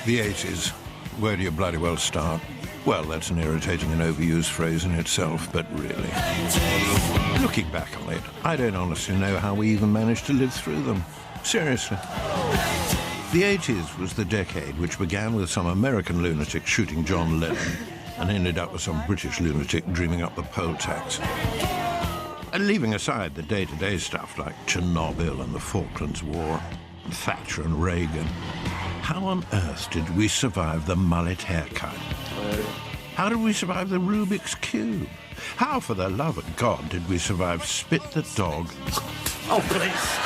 The 80s. Where do you bloody well start? Well, that's an irritating and overused phrase in itself, but really. Looking back on it, I don't honestly know how we even managed to live through them. Seriously. The 80s was the decade which began with some American lunatic shooting John Lennon and ended up with some British lunatic dreaming up the poll tax. And leaving aside the day-to-day stuff like Chernobyl and the Falklands War, Thatcher and Reagan, how on earth did we survive the mullet haircut? How did we survive the Rubik's Cube? How, for the love of God, did we survive Spit the Dog? Oh, please.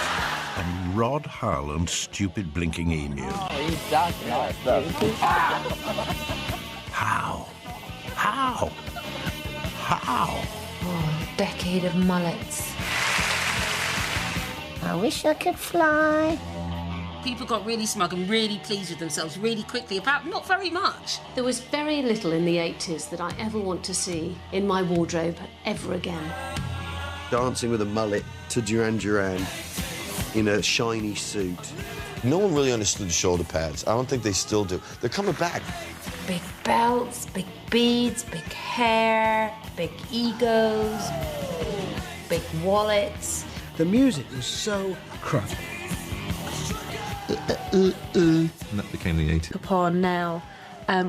And Rod Hull and stupid blinking emu? Oh, he's done that. How? How? How? Oh, decade of mullets. I wish I could fly. People got really smug and really pleased with themselves really quickly about not very much. There was very little in the 80s that I ever want to see in my wardrobe ever again. Dancing with a mullet to Duran Duran in a shiny suit. No one really understood the shoulder pads. I don't think they still do. They're coming back. Big belts, big beads, big hair, big egos, big wallets. The music was so crap. And that became the 80s. Upon now,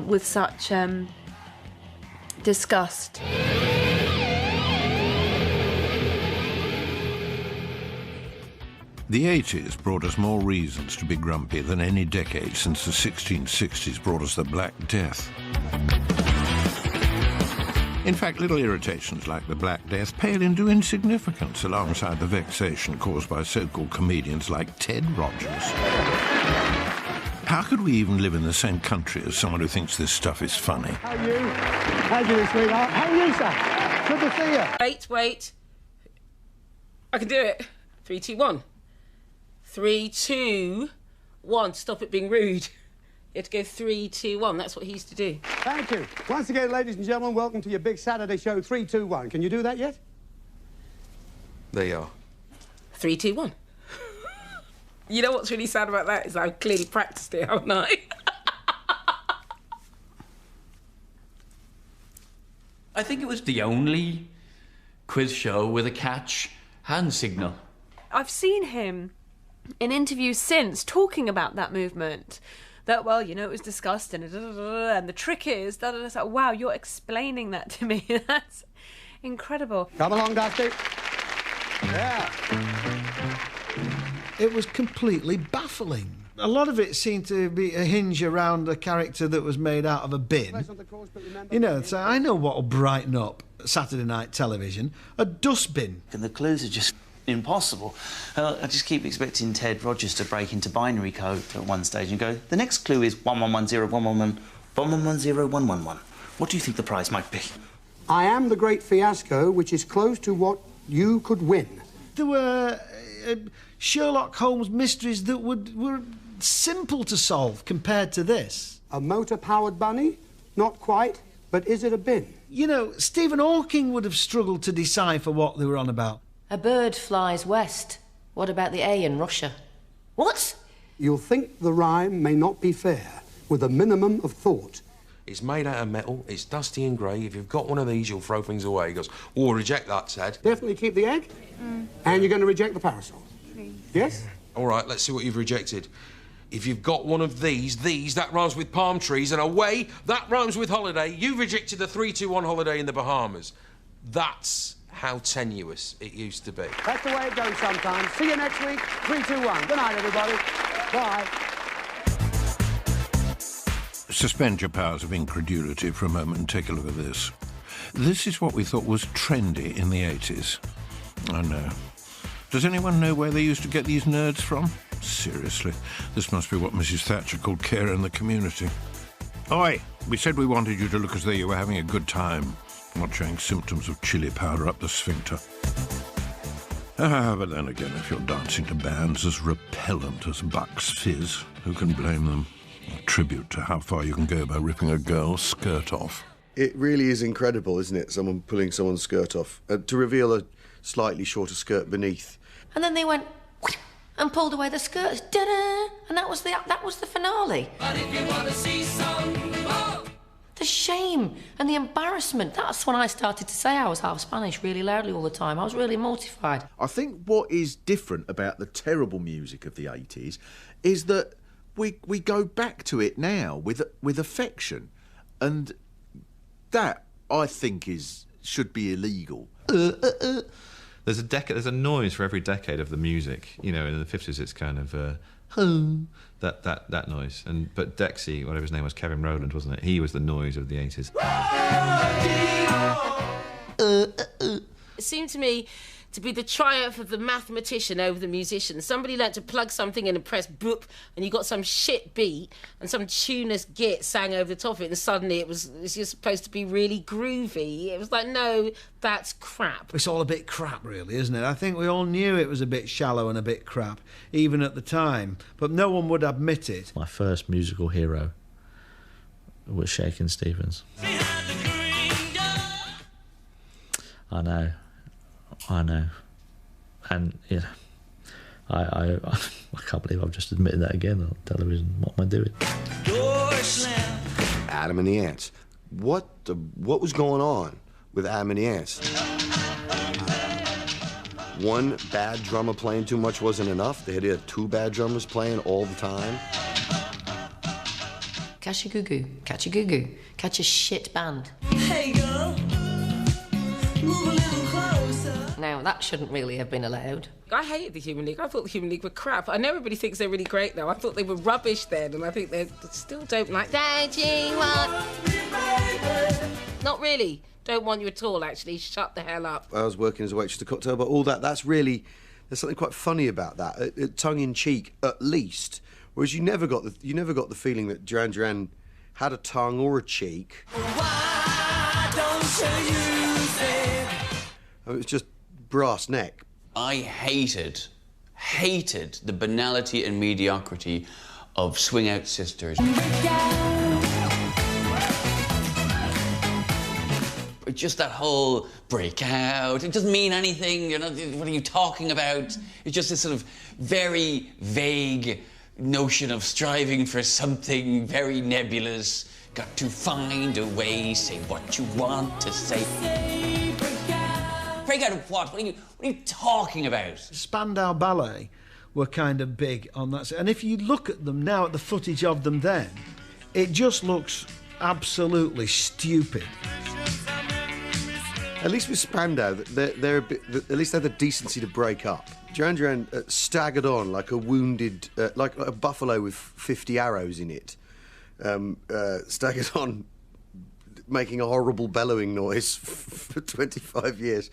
with such disgust. The 80s brought us more reasons to be grumpy than any decade since the 1660s brought us the Black Death. In fact, little irritations like the Black Death pale into insignificance alongside the vexation caused by so-called comedians like Ted Rogers. How could we even live in the same country as someone who thinks this stuff is funny? How are you? How are you, sweetheart? How are you, sir? Good to see you. Wait. I can do it. 3, 2, 1. 3, 2, 1. Stop it being rude. You have to go 3, 2, 1. That's what he used to do. Thank you. Once again, ladies and gentlemen, welcome to your big Saturday show, 3, 2, 1. Can you do that yet? There you are. 3, 2, 1. You know what's really sad about that is I've clearly practiced it, haven't I? I think it was the only quiz show with a catch hand signal. I've seen him in interviews since talking about that movement. That, well, you know, it was discussed and the trick is that it's like, wow, you're explaining that to me. That's incredible. Come along, Dusty. Yeah. It was completely baffling. A lot of it seemed to be a hinge around a character that was made out of a bin. You know, so I know what'll brighten up Saturday night television. A dustbin. And the clues are just impossible. I just keep expecting Ted Rogers to break into binary code at one stage and go, the next clue is 1110111111. What do you think the prize might be? I am the great fiasco, which is close to what you could win. There were Sherlock Holmes mysteries that were simple to solve compared to this. A motor-powered bunny? Not quite, but is it a bin? You know, Stephen Hawking would have struggled to decipher what they were on about. A bird flies west. What about the A in Russia? What? You'll think the rhyme may not be fair, with a minimum of thought. It's made out of metal, it's dusty and grey. If you've got one of these, you'll throw things away. He goes, oh, reject that, Ted. Definitely keep the egg? And you're going to reject the parasol? Please. Yes? All right, let's see what you've rejected. If you've got one of these, that rhymes with palm trees, and away, that rhymes with holiday. You've rejected the 3-2-1 holiday in the Bahamas. That's how tenuous it used to be. That's the way it goes sometimes. See you next week. 3, 2, 1. Good night, everybody. Bye. Suspend your powers of incredulity for a moment and take a look at this. This is what we thought was trendy in the 80s. I know. Does anyone know where they used to get these nerds from? Seriously, this must be what Mrs. Thatcher called care in the community. Oi, we said we wanted you to look as though you were having a good time, not showing symptoms of chili powder up the sphincter. But then again, if you're dancing to bands as repellent as Bucks Fizz, who can blame them? A tribute to how far you can go by ripping a girl's skirt off. It really is incredible, isn't it? Someone pulling someone's skirt off to reveal a slightly shorter skirt beneath. And then they went, and pulled away the skirts. Da-da! And that was the finale. But if you want to see some more... The shame and the embarrassment. That's when I started to say I was half Spanish really loudly all the time. I was really mortified. I think what is different about the terrible music of the 80s is that we go back to it now with affection, and that, I think, should be illegal. There's a noise for every decade of the music. You know, in the 50s it's kind of that noise. But Dexy, whatever his name was, Kevin Rowland, wasn't it? He was the noise of the 80s. It seemed to me to be the triumph of the mathematician over the musician. Somebody learnt to plug something in and press boop, and you got some shit beat, and some tuneless git sang over the top of it, and suddenly it's just supposed to be really groovy. It was like, no, that's crap. It's all a bit crap, really, isn't it? I think we all knew it was a bit shallow and a bit crap, even at the time, but no one would admit it. My first musical hero was Shakin' Stevens. I know. And, yeah, I can't believe I've just admitted that again on television. What am I doing? Adam and the Ants. What was going on with Adam and the Ants? One bad drummer playing too much wasn't enough. They had 2 bad drummers playing all the time. Catch a goo-goo, catch a goo-goo, catch a shit band. Hey girl, move a little closer. Now, that shouldn't really have been allowed. I hated the Human League. I thought the Human League were crap. I know everybody thinks they're really great now. I thought they were rubbish then, and I think they still don't like... Don't you want... Not really. Don't want you at all, actually. Shut the hell up. I was working as a waitress at a cocktail, but all that's really... There's something quite funny about that, tongue-in-cheek, at least. Whereas you never got the feeling that Duran Duran had a tongue or a cheek. Why don't you use it? It was just brass neck. I hated the banality and mediocrity of Swing Out Sisters. Just that whole break out, it doesn't mean anything, you know, what are you talking about? It's just this sort of very vague notion of striving for something very nebulous. Got to find a way, say what you want to say. Break out of what? What are you talking about? Spandau Ballet were kind of big on that. And if you look at them now, at the footage of them then, it just looks absolutely stupid. At least with Spandau, they're a bit. At least they had the decency to break up. Duran Duran staggered on like a wounded, like a buffalo with 50 arrows in it. Staggered on, making a horrible bellowing noise for 25 years.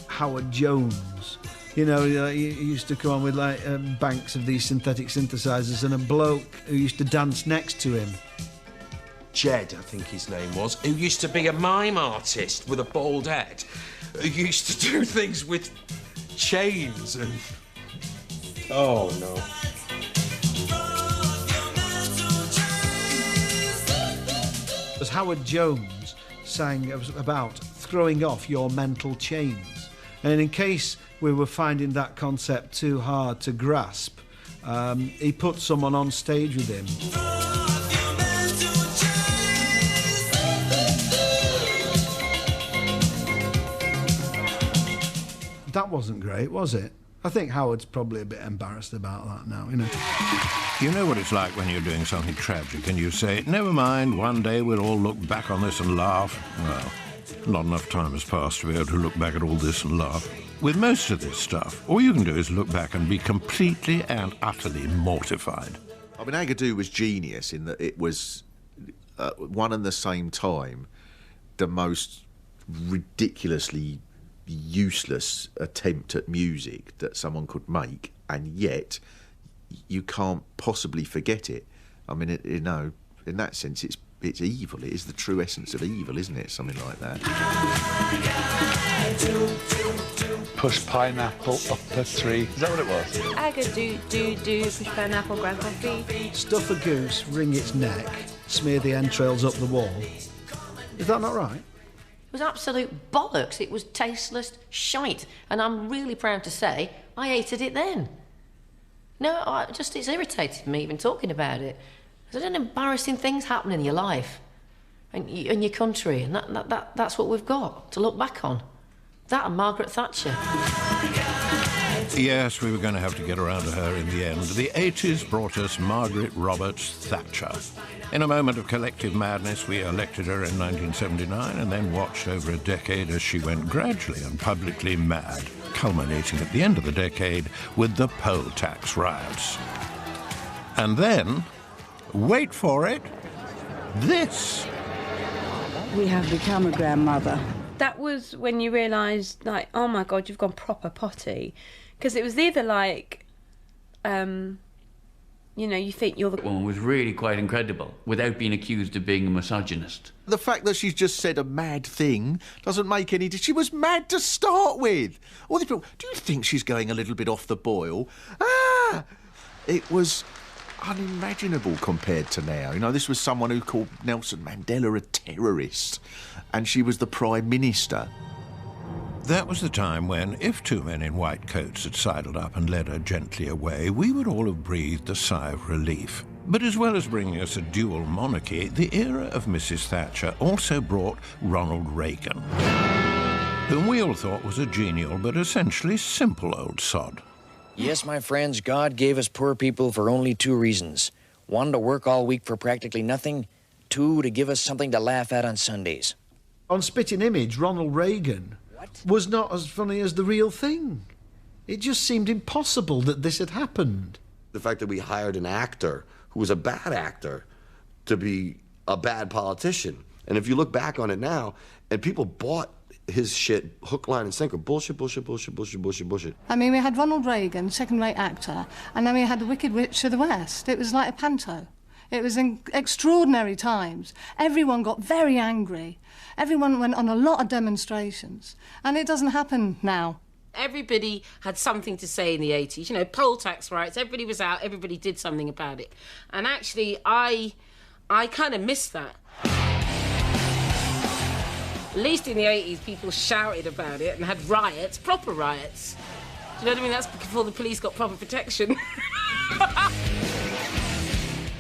Howard Jones, you know, he used to come on with like banks of these synthetic synthesizers, and a bloke who used to dance next to him. Jed, I think his name was, who used to be a mime artist with a bald head, who used to do things with chains and... Oh, no. As Howard Jones sang about throwing off your mental chains. And in case we were finding that concept too hard to grasp, he put someone on stage with him. That wasn't great, was it? I think Howard's probably a bit embarrassed about that now, you know. You know what it's like when you're doing something tragic and you say, never mind, one day we'll all look back on this and laugh. Well, not enough time has passed to be able to look back at all this and laugh. With most of this stuff, all you can do is look back and be completely and utterly mortified. I mean, Agadoo was genius in that it was, one and the same time, the most ridiculously useless attempt at music that someone could make, and yet you can't possibly forget it. I mean, you know, in that sense, it's evil. It is the true essence of evil, isn't it? Something like that. Push pineapple up a tree. Is that what it was? Agadoo, push pineapple, grab coffee. Stuff a goose, wring its neck, smear the entrails up the wall. Is that not right? It was absolute bollocks. It was tasteless shite. And I'm really proud to say I hated it then. No, it's irritated me even talking about it. There's an embarrassing things happen in your life and your country, and that's what we've got to look back on. That and Margaret Thatcher. Yes, we were going to have to get around to her in the end. The 80s brought us Margaret Roberts Thatcher. In a moment of collective madness, we elected her in 1979 and then watched over a decade as she went gradually and publicly mad, culminating at the end of the decade with the poll tax riots. And then, wait for it, this. We have become a grandmother. That was when you realised, like, oh my God, you've gone proper potty. Because it was either like, you know, you think you're the... One was really quite incredible, without being accused of being a misogynist. The fact that she's just said a mad thing doesn't make any... She was mad to start with. All these people, do you think she's going a little bit off the boil? Ah! It was unimaginable compared to now. You know, this was someone who called Nelson Mandela a terrorist, and she was the Prime Minister. That was the time when, if two men in white coats had sidled up and led her gently away, we would all have breathed a sigh of relief. But as well as bringing us a dual monarchy, the era of Mrs. Thatcher also brought Ronald Reagan, whom we all thought was a genial but essentially simple old sod. Yes, my friends, God gave us poor people for only two reasons. One, to work all week for practically nothing. Two, to give us something to laugh at on Sundays. On Spitting Image, Ronald Reagan was not as funny as the real thing. It just seemed impossible that this had happened. The fact that we hired an actor who was a bad actor to be a bad politician. And if you look back on it now, and people bought his shit hook, line, and sinker. Bullshit, bullshit, bullshit, bullshit, bullshit, bullshit. I mean, we had Ronald Reagan, second-rate actor, and then we had the Wicked Witch of the West. It was like a panto. It was in extraordinary times. Everyone got very angry. Everyone went on a lot of demonstrations. And it doesn't happen now. Everybody had something to say in the 80s. You know, poll tax rights, everybody was out, everybody did something about it. And actually, I kind of missed that. At least in the 80s, people shouted about it and had riots, proper riots. Do you know what I mean? That's before the police got proper protection.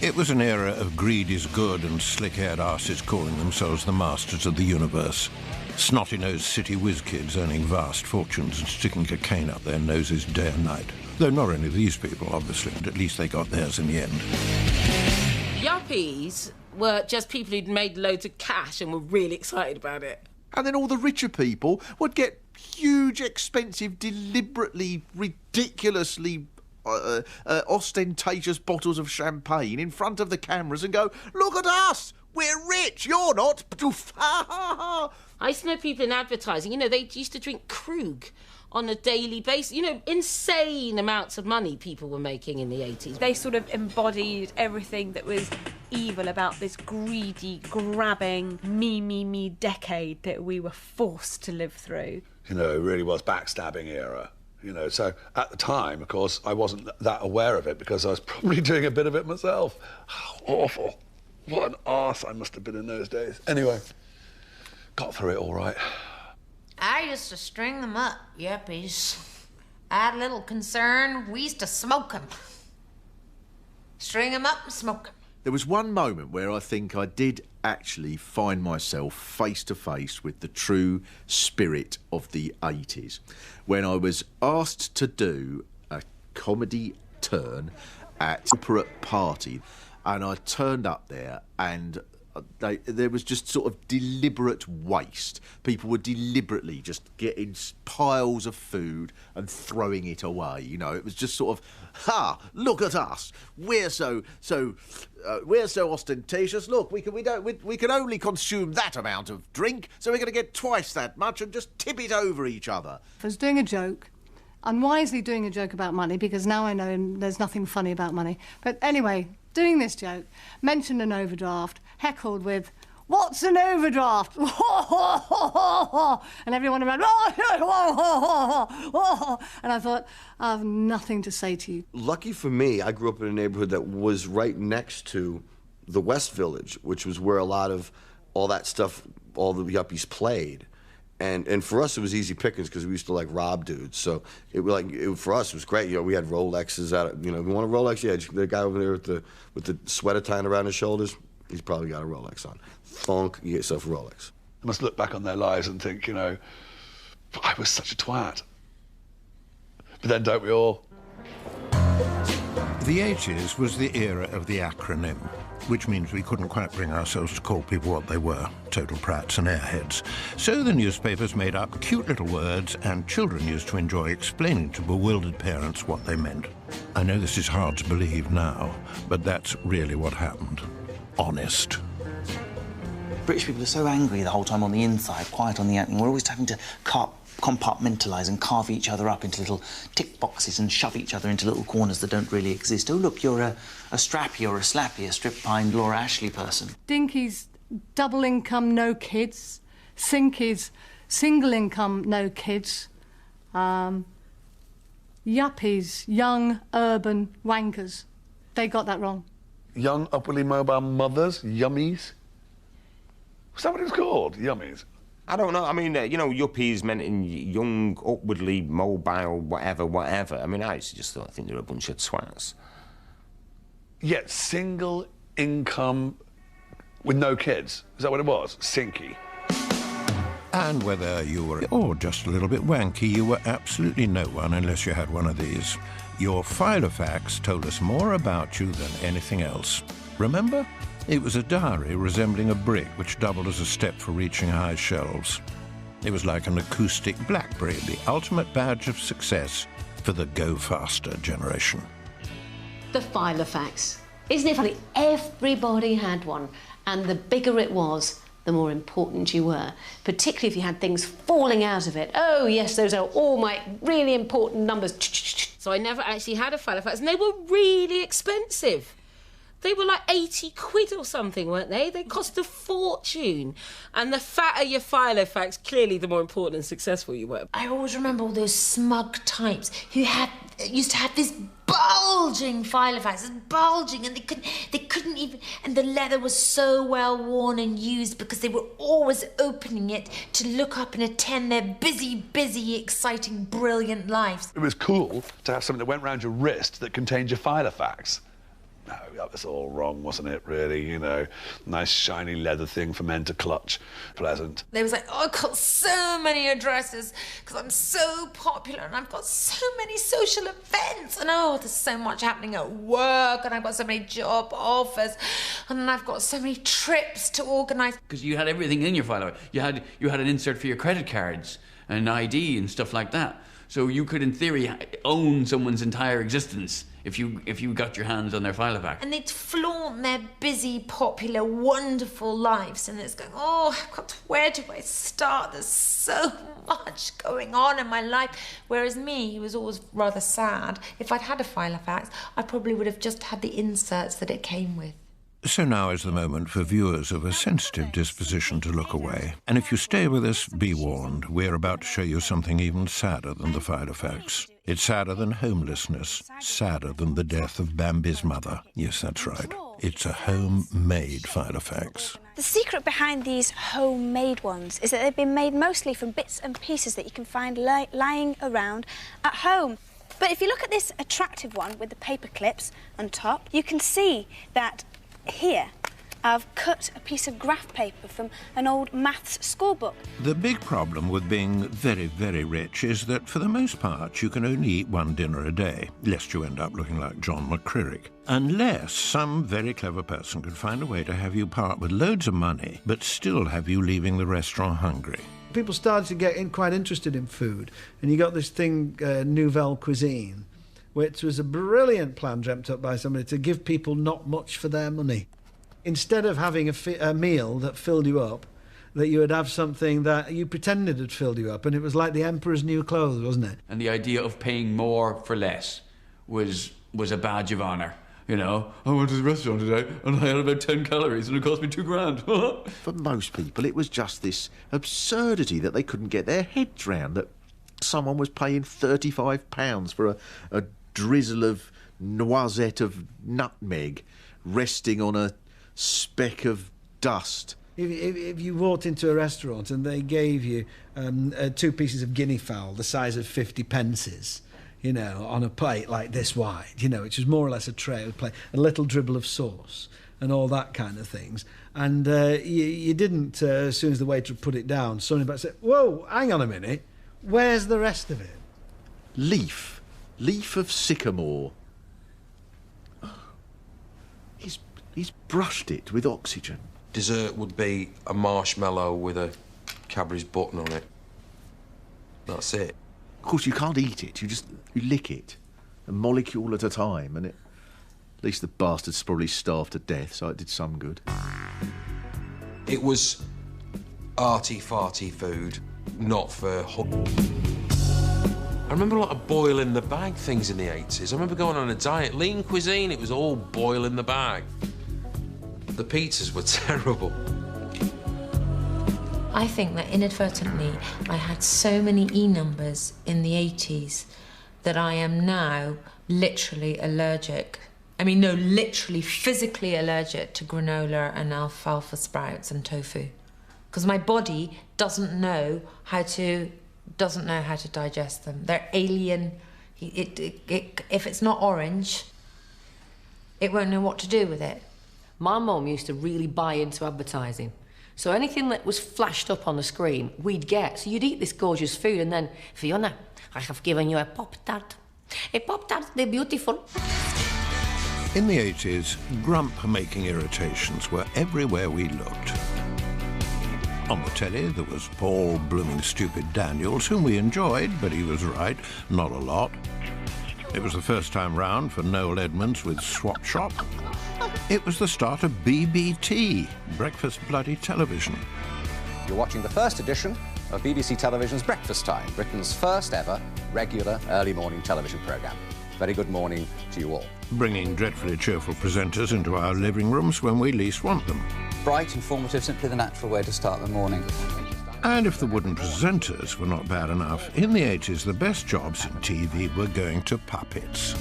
It was an era of greed is good and slick-haired arses calling themselves the masters of the universe. Snotty-nosed city whiz kids earning vast fortunes and sticking cocaine up their noses day and night. Though not only these people, obviously, but at least they got theirs in the end. Yuppies were just people who'd made loads of cash and were really excited about it. And then all the richer people would get huge, expensive, deliberately, ridiculously ostentatious bottles of champagne in front of the cameras and go, look at us, we're rich, you're not. I used to know people in advertising, you know, they used to drink Krug on a daily basis. You know, insane amounts of money people were making in the 80s. They sort of embodied everything that was evil about this greedy, grabbing, me decade that we were forced to live through. You know, it really was backstabbing era. You know, so at the time, of course, I wasn't that aware of it because I was probably doing a bit of it myself. How awful. What an arse I must have been in those days. Anyway, got through it all right. I used to string them up, yuppies. I had a little concern. We used to smoke them. String them up and smoke them. There was one moment where I think I did actually find myself face to face with the true spirit of the 80s, when I was asked to do a comedy turn at a corporate party, and I turned up there and there was just sort of deliberate waste. People were deliberately just getting piles of food and throwing it away. You know, it was just sort of, look at us. We're so ostentatious. Look, we can only consume that amount of drink, so we're going to get twice that much and just tip it over each other. I was doing a joke, unwisely doing a joke about money, because now I know there's nothing funny about money. But anyway, doing this joke, mentioned an overdraft, heckled with, "What's an overdraft?" And everyone around, and I thought, I have nothing to say to you. Lucky for me, I grew up in a neighborhood that was right next to the West Village, which was where a lot of all that stuff, all the yuppies played. And for us, it was easy pickings because we used to, like, rob dudes. So, for us, it was great. You know, we had Rolexes out. You know, you want a Rolex? Yeah, the guy over there with the sweater tying around his shoulders, he's probably got a Rolex on. Funk, you get yourself a Rolex. They must look back on their lives and think, you know, I was such a twat. But then don't we all? The 80s was the era of the acronym, which means we couldn't quite bring ourselves to call people what they were, total prats and airheads. So the newspapers made up cute little words, and children used to enjoy explaining to bewildered parents what they meant. I know this is hard to believe now, but that's really what happened. Honest. British people are so angry the whole time on the inside, quiet on the outside. We're always having to compartmentalise and carve each other up into little tick boxes and shove each other into little corners that don't really exist. Oh, look, you're a strappy or a slappy, a strip-pined Laura Ashley person. Dinky's double income, no kids. Sinky's single income, no kids. Yuppies, young, urban wankers. They got that wrong. Young, upwardly mobile mothers, yummies. Was that what it was called? Yummies? I don't know. I mean, you know, yuppies meant in young, upwardly mobile, whatever. I mean, I used to just think they're a bunch of twats. Yeah, single income with no kids. Is that what it was? Sinky. And whether you were, or just a little bit wanky, you were absolutely no one unless you had one of these. Your Filofax told us more about you than anything else. Remember? It was a diary resembling a brick which doubled as a step for reaching high shelves. It was like an acoustic BlackBerry, the ultimate badge of success for the go-faster generation. The Filofax. Isn't it funny? Everybody had one, and the bigger it was, the more important you were, particularly if you had things falling out of it. Oh, yes, those are all my really important numbers. So I never actually had a Filofax, and they were really expensive. They were like 80 quid or something, weren't they? They cost a fortune. And the fatter your Filofax, clearly the more important and successful you were. I always remember all those smug types who used to have this bulging Filofax, bulging, and they couldn't even, and the leather was so well worn and used because they were always opening it to look up and attend their busy, exciting, brilliant lives. It was cool to have something that went round your wrist that contained your Filofax. No, that was all wrong, wasn't it, really? You know, nice shiny leather thing for men to clutch. Pleasant. They was like, oh, I've got so many addresses because I'm so popular and I've got so many social events and oh, there's so much happening at work and I've got so many job offers and then I've got so many trips to organise. Because you had everything in your file. You had an insert for your credit cards and ID and stuff like that. So you could, in theory, own someone's entire existence if you got your hands on their Filofax. And they'd flaunt their busy, popular, wonderful lives, and it's going, oh, where do I start? There's so much going on in my life. Whereas me, he was always rather sad. If I'd had a Filofax, I probably would have just had the inserts that it came with. So now is the moment for viewers of a sensitive disposition to look away. And if you stay with us, be warned, we're about to show you something even sadder than the Filofax. It's sadder than homelessness, sadder than the death of Bambi's mother. Yes, that's right. It's a homemade Filofax. The secret behind these homemade ones is that they've been made mostly from bits and pieces that you can find lying around at home. But if you look at this attractive one with the paper clips on top, you can see that here, I've cut a piece of graph paper from an old maths schoolbook. The big problem with being very, very rich is that, for the most part, you can only eat one dinner a day, lest you end up looking like John McCririck. Unless some very clever person could find a way to have you part with loads of money, but still have you leaving the restaurant hungry. People started to get quite interested in food, and you got this thing, Nouvelle Cuisine, which was a brilliant plan dreamt up by somebody to give people not much for their money. Instead of having a meal that filled you up, that you would have something that you pretended had filled you up, and it was like the emperor's new clothes, wasn't it? And the idea of paying more for less was a badge of honour. You know, I went to the restaurant today and I had about 10 calories and it cost me $2,000. For most people, it was just this absurdity that they couldn't get their heads round, that someone was paying £35 for a drizzle of noisette of nutmeg resting on a speck of dust If you walked into a restaurant and they gave you 2 pieces of guinea fowl the size of 50 pences, you know, on a plate like this wide, you know, which was more or less a tray of plate, a little dribble of sauce and all that kind of things. And you didn't, as soon as the waiter put it down, somebody back said, whoa, hang on a minute, where's the rest of it? Leaf of sycamore. He's brushed it with oxygen. Dessert would be a marshmallow with a Cadbury's button on it. That's it. Of course, you can't eat it. You lick it, a molecule at a time, and at least the bastard's probably starved to death, so it did some good. It was arty-farty food, not for... I remember a lot of boil in the bag things in the 80s. I remember going on a diet, lean cuisine, it was all boil in the bag. The pizzas were terrible. I think that inadvertently I had so many E numbers in the 80s that I am now literally allergic. I mean, no, literally physically allergic to granola and alfalfa sprouts and tofu. Because my body doesn't know how to digest them. They're alien. If it's not orange, it won't know what to do with it. My mum used to really buy into advertising. So anything that was flashed up on the screen, we'd get. So you'd eat this gorgeous food and then, Fiona, I have given you a Pop-Tart. A Pop-Tart, they're beautiful. In the 80s, grump-making irritations were everywhere we looked. On the telly, there was Paul Blooming Stupid Daniels, whom we enjoyed, but he was right, not a lot. It was the first time round for Noel Edmonds with Swap Shop. It was the start of BBT, Breakfast Bloody Television. You're watching the first edition of BBC Television's Breakfast Time, Britain's first ever regular early morning television programme. Very good morning to you all. Bringing dreadfully cheerful presenters into our living rooms when we least want them. Bright, informative, simply the natural way to start the morning. And if the wooden presenters were not bad enough, in the 80s the best jobs in TV were going to puppets.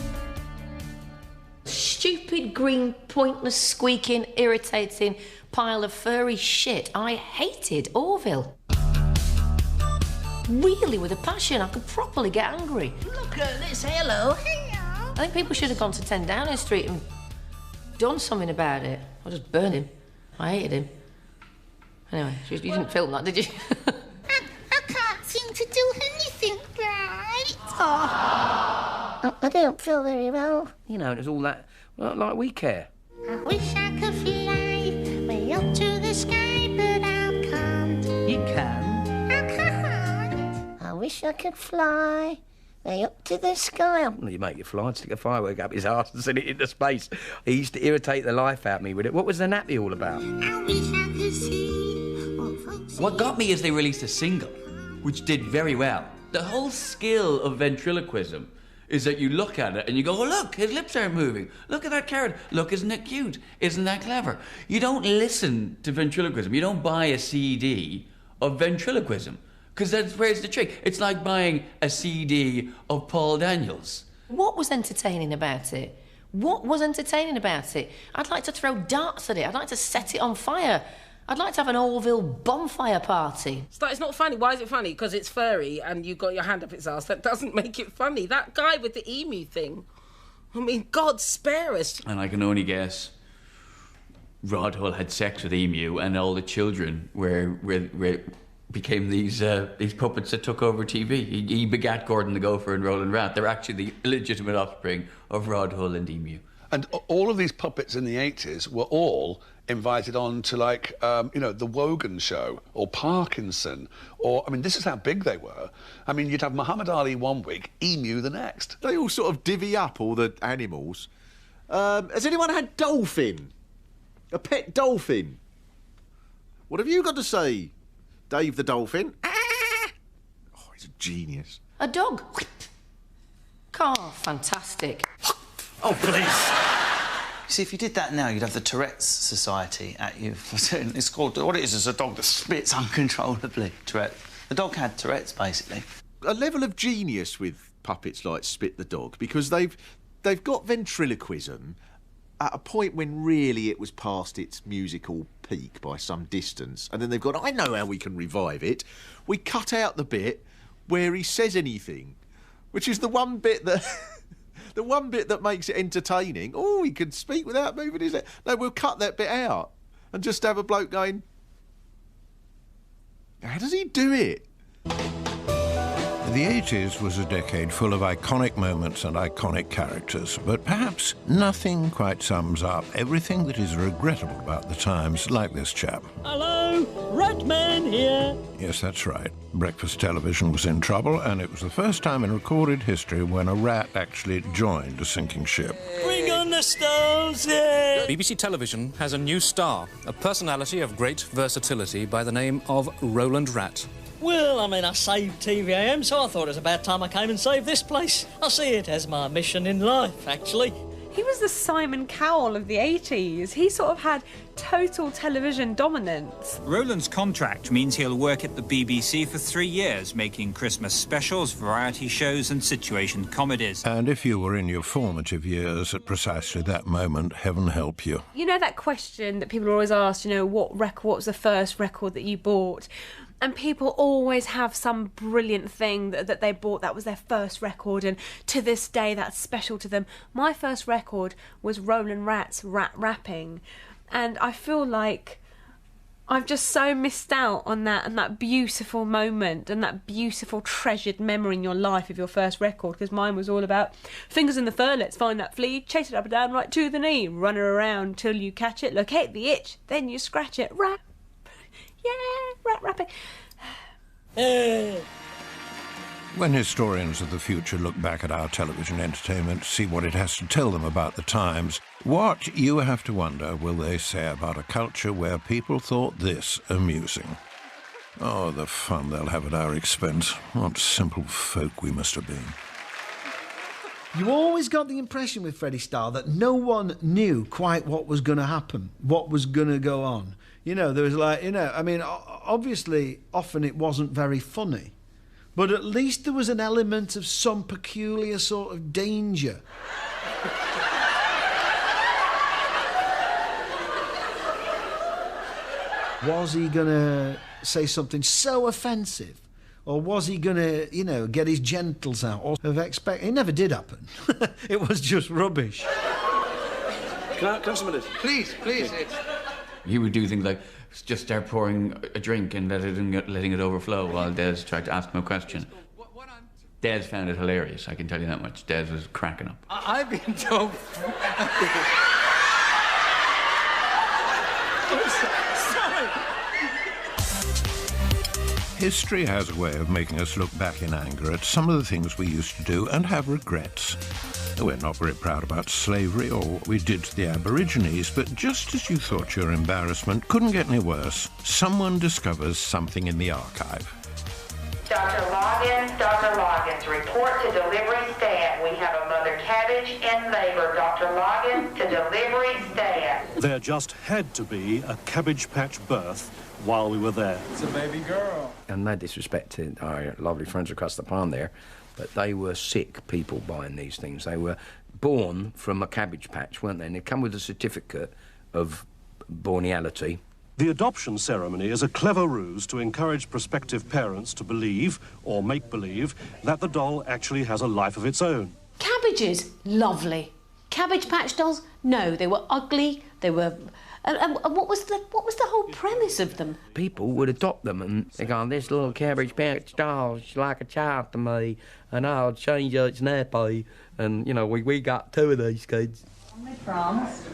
Stupid, green, pointless, squeaking, irritating pile of furry shit. I hated Orville. Really, with a passion. I could properly get angry. Look at this, hello. I think people should have gone to 10 Downing Street and done something about it. Or just burn him. I hated him. Anyway, you didn't film that, did you? I can't seem to do anything right. I don't feel very well. You know, it's all that, well, like we care. I wish I could fly way up to the sky, but I can't. You can. I can't. I wish I could fly way up to the sky. Well, you make it fly, stick a firework up his arse and send it into space. He used to irritate the life out of me with it. What was the nappy all about? I wish I could see what folks What got me is they released a single, which did very well. The whole skill of ventriloquism is that you look at it and you go, oh, look, his lips aren't moving. Look at that carrot. Look, isn't it cute? Isn't that clever? You don't listen to ventriloquism. You don't buy a CD of ventriloquism, because that's where's the trick. It's like buying a CD of Paul Daniels. What was entertaining about it? What was entertaining about it? I'd like to throw darts at it. I'd like to set it on fire. I'd like to have an Orville bonfire party. It's not funny. Why is it funny? Because it's furry and you've got your hand up its arse. That doesn't make it funny. That guy with the emu thing. I mean, God spare us. And I can only guess Rod Hull had sex with Emu and all the children became these puppets that took over TV. He begat Gordon the Gopher and Roland Rat. They're actually the illegitimate offspring of Rod Hull and Emu. And all of these puppets in the 80s were all invited on to, like, the Wogan show or Parkinson or, I mean, this is how big they were. I mean, you'd have Muhammad Ali one week, Emu the next. They all sort of divvy up all the animals. Has anyone had dolphin? A pet dolphin? What have you got to say, Dave the dolphin? Oh, he's a genius. A dog. Oh, fantastic. Oh, please. You see, if you did that now, you'd have the Tourette's Society at you. It's called, what it is a dog that spits uncontrollably. Tourette. The dog had Tourette's, basically. A level of genius with puppets like Spit the Dog, because they've got ventriloquism, at a point when really it was past its musical peak by some distance, and then they've gone, I know how we can revive it. We cut out the bit where he says anything, which is the one bit that the one bit that makes it entertaining. Oh, he can speak without moving his head. No, we'll cut that bit out and just have a bloke going, how does he do it? The 80s was a decade full of iconic moments and iconic characters, but perhaps nothing quite sums up everything that is regrettable about the times, like this chap. Hello, Ratman here. Yes, that's right. Breakfast television was in trouble, and it was the first time in recorded history when a rat actually joined a sinking ship. Bring on the stoves, yeah. BBC Television has a new star, a personality of great versatility by the name of Roland Rat. Well, I mean, I saved TVAM, so I thought it was about time I came and saved this place. I see it as my mission in life, actually. He was the Simon Cowell of the 80s. He sort of had total television dominance. Roland's contract means he'll work at the BBC for 3 years, making Christmas specials, variety shows and situation comedies. And if you were in your formative years at precisely that moment, heaven help you. You know that question that people always ask, you know, what was the first record that you bought? And people always have some brilliant thing that they bought that was their first record, and to this day that's special to them. My first record was Roland Rat's Rat Rapping, and I feel like I've just so missed out on that, and that beautiful moment and that beautiful treasured memory in your life of your first record, because mine was all about fingers in the fur, let's find that flea, chase it up and down right to the knee, run her around till you catch it, locate the itch, then you scratch it, rap. Yeah, rat rapping. When historians of the future look back at our television entertainment, see what it has to tell them about the times, what, you have to wonder, will they say about a culture where people thought this amusing? Oh, the fun they'll have at our expense. What simple folk we must have been. You always got the impression with Freddie Starr that no one knew quite what was going to happen, what was going to go on. You know, there was like, you know, I mean, obviously, often it wasn't very funny, but at least there was an element of some peculiar sort of danger. Was he going to say something so offensive? Or was he going to, you know, get his gentles out? Or have it never did happen. It was just rubbish. Can I have some of this? Please. He would do things like just start pouring a drink and letting it overflow while Des tried to ask him a question. Des found it hilarious, I can tell you that much. Des was cracking up. I've been told... History has a way of making us look back in anger at some of the things we used to do and have regrets. We're not very proud about slavery or what we did to the Aborigines, but just as you thought your embarrassment couldn't get any worse, someone discovers something in the archive. Dr. Loggins, report to delivery stand. We have a mother cabbage in labor. Dr. Loggins to delivery stand. There just had to be a Cabbage Patch birth while we were there. It's a baby girl. And no disrespect to our lovely friends across the pond there, but they were sick people buying these things. They were born from a cabbage patch, weren't they? And they come with a certificate of borniality. The adoption ceremony is a clever ruse to encourage prospective parents to believe, or make believe, that the doll actually has a life of its own. Cabbages, lovely. Cabbage Patch dolls, no, they were ugly. They were. And what was the whole premise of them? People would adopt them and they go, this little Cabbage Patch doll, she's like a child to me, and I'll change its nappy. And, you know, we got 2 of these kids.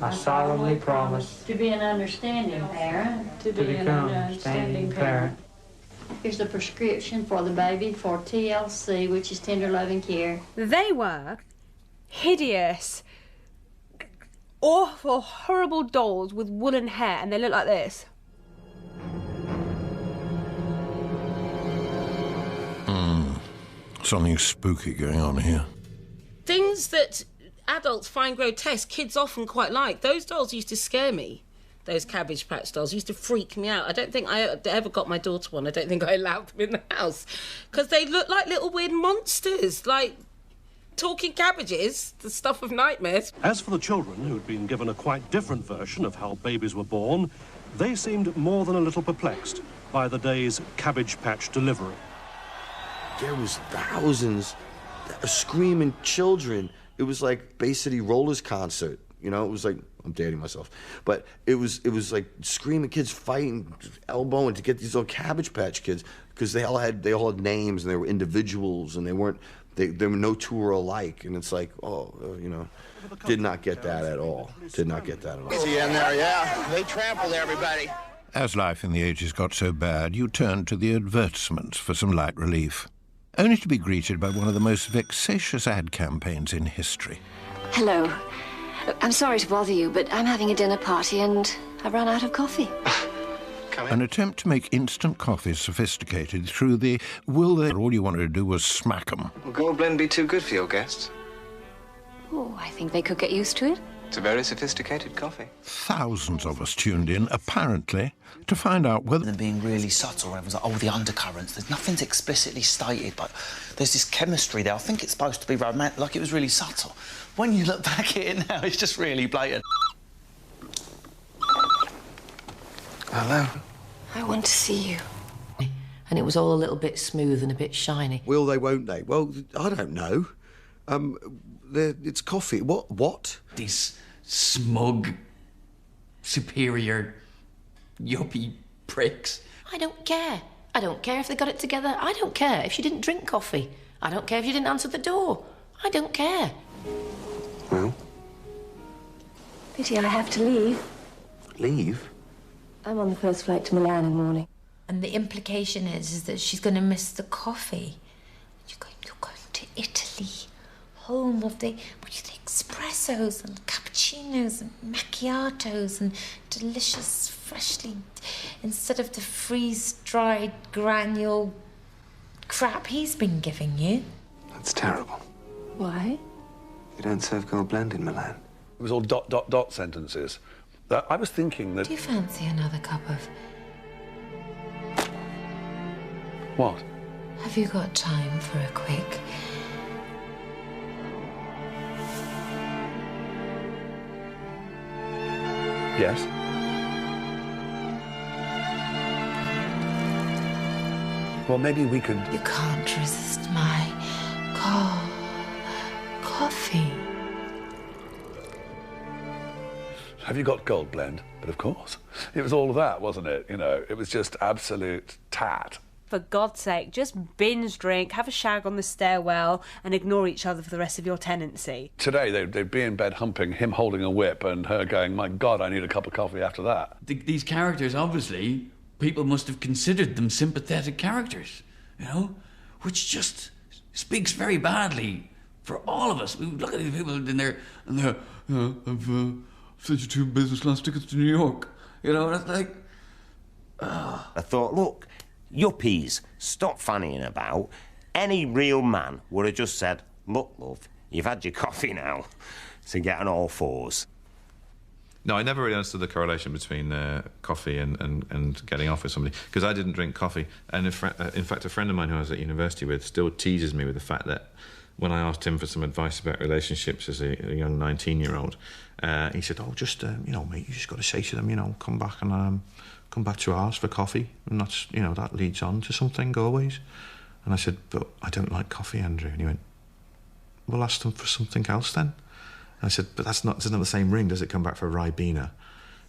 I solemnly promise to be an understanding parent. To be an understanding parent. Here's the prescription for the baby for TLC, which is tender loving care. They were hideous, awful, horrible dolls with woolen hair, and they look like this. Something spooky going on here. Things that adults find grotesque, kids often quite like. Those dolls used to scare me. Those Cabbage Patch dolls used to freak me out. I don't think I ever got my daughter one. I don't think I allowed them in the house. Because they look like little weird monsters. Like, Talking cabbages, the stuff of nightmares. As for the children, who'd been given a quite different version of how babies were born, they seemed more than a little perplexed by the day's Cabbage Patch delivery. There was thousands of screaming children. It was like Bay City Rollers concert. You know, it was like, I'm dating myself, but it was like screaming kids fighting, elbowing to get these little Cabbage Patch Kids, because they all had names and they were individuals and they were no two were alike, and it's like, you know, did not get that at all. Did not get that at all. Easy in there, yeah. They trampled everybody. As life in the 80s got so bad, you turned to the advertisements for some light relief, only to be greeted by one of the most vexatious ad campaigns in history. Hello. I'm sorry to bother you, but I'm having a dinner party and I've run out of coffee. An attempt to make instant coffee sophisticated through the will they... All you wanted to do was smack them. Will Gold Blend be too good for your guests? Oh, I think they could get used to it. It's a very sophisticated coffee. Thousands of us tuned in, apparently, to find out whether... Them being really subtle, everyone's like, oh, the undercurrents. There's nothing's explicitly stated, but there's this chemistry there. I think it's supposed to be romantic, like it was really subtle. When you look back at it now, it's just really blatant. Hello? I want to see you. And it was all a little bit smooth and a bit shiny. Will they, won't they? Well, I don't know. It's coffee. What? These smug, superior, yuppie pricks. I don't care. I don't care if they got it together. I don't care if she didn't drink coffee. I don't care if you didn't answer the door. I don't care. Well? Pity I have to leave. Leave? I'm on the first flight to Milan in the morning. And the implication is that she's going to miss the coffee. You're going to Italy, home of the espressos and cappuccinos and macchiatos and delicious, freshly, instead of the freeze-dried granule crap he's been giving you. That's terrible. Why? You don't serve Gold Blend in Milan. It was all ... sentences. I was thinking that... Do you fancy another cup of... What? Have you got time for a quick... Yes? Well, maybe we could... You can't resist my coffee. Have you got Gold Blend? But of course. It was all of that, wasn't it? You know, it was just absolute tat. For God's sake, just binge drink, have a shag on the stairwell and ignore each other for the rest of your tenancy. Today, they'd be in bed humping, him holding a whip and her going, my God, I need a cup of coffee after that. These characters, obviously, people must have considered them sympathetic characters, you know, which just speaks very badly for all of us. We look at these people and they're I've sent you 2 business class tickets to New York, you know, and it's like... I thought, look, yuppies, stop fannying about. Any real man would have just said, look, love, you've had your coffee now, so get on all fours. No, I never really understood the correlation between coffee and getting off with somebody, because I didn't drink coffee. And in fact, a friend of mine who I was at university with still teases me with the fact that when I asked him for some advice about relationships as a young 19-year-old, he said, oh, just, you know, mate, you just got to say to them, you know, come back to ours for coffee, and that's, you know, that leads on to something always. And I said, but I don't like coffee, Andrew. And he went, well, ask them for something else then. And I said, but that's not the same ring, does it? Come back for a Ribena.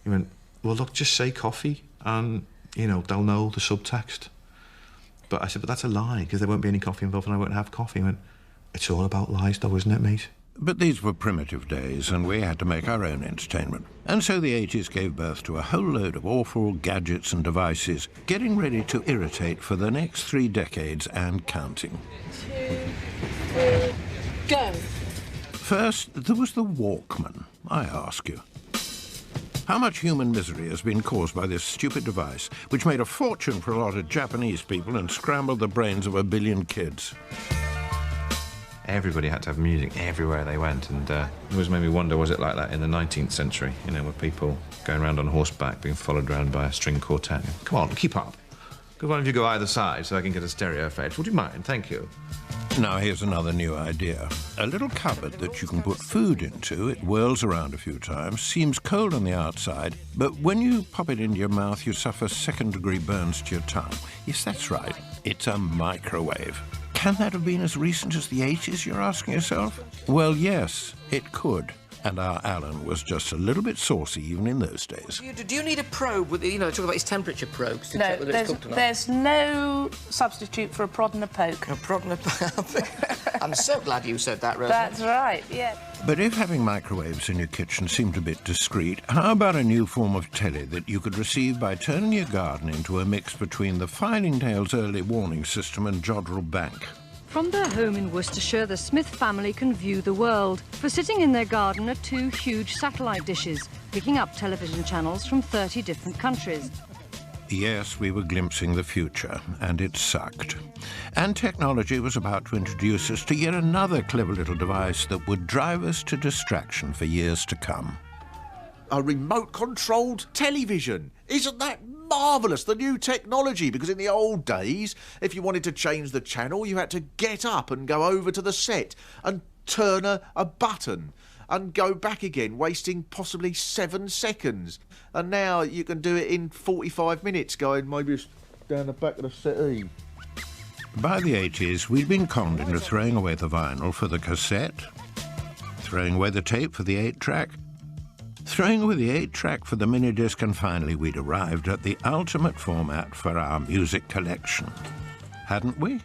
He went, well, look, just say coffee, and, you know, they'll know the subtext. But I said, but that's a lie, because there won't be any coffee involved and I won't have coffee. He went, it's all about lies, though, isn't it, mate? But these were primitive days, and we had to make our own entertainment. And so the 80s gave birth to a whole load of awful gadgets and devices, getting ready to irritate for the next 3 decades and counting. 2, 3, go. First, there was the Walkman, I ask you. How much human misery has been caused by this stupid device, which made a fortune for a lot of Japanese people and scrambled the brains of 1 billion kids? Everybody had to have music everywhere they went, and it always made me wonder, was it like that in the 19th century, you know, with people going around on horseback being followed around by a string quartet? Come on, keep up. Good one if you go either side so I can get a stereo effect. Would you mind? Thank you. Now here's another new idea. A little cupboard that you can put food into. It whirls around a few times, seems cold on the outside, but when you pop it into your mouth, you suffer second-degree burns to your tongue. Yes, that's right. It's a microwave. Can that have been as recent as the 80s, you're asking yourself? Well, yes, it could. And our Alan was just a little bit saucy even in those days. Do you need a probe with, talk about his temperature probes to check whether it's cooked or not? There's no substitute for a prod and a poke. A prod and a poke. I'm so glad you said that, Rosie. That's right, yeah. But if having microwaves in your kitchen seemed a bit discreet, how about a new form of telly that you could receive by turning your garden into a mix between the Fylingdales early warning system and Jodrell Bank? From their home in Worcestershire, the Smith family can view the world. For sitting in their garden are 2 huge satellite dishes, picking up television channels from 30 different countries. Yes, we were glimpsing the future, and it sucked. And technology was about to introduce us to yet another clever little device that would drive us to distraction for years to come. A remote-controlled television. Isn't that marvellous, the new technology? Because in the old days, if you wanted to change the channel, you had to get up and go over to the set and turn a button and go back again, wasting possibly 7 seconds. And now you can do it in 45 minutes, going maybe down the back of the settee. By the 80s, we'd been conned into throwing away the vinyl for the cassette, throwing away the tape for the 8-track, throwing away the 8-track for the mini-disc, and finally we'd arrived at the ultimate format for our music collection. Hadn't we?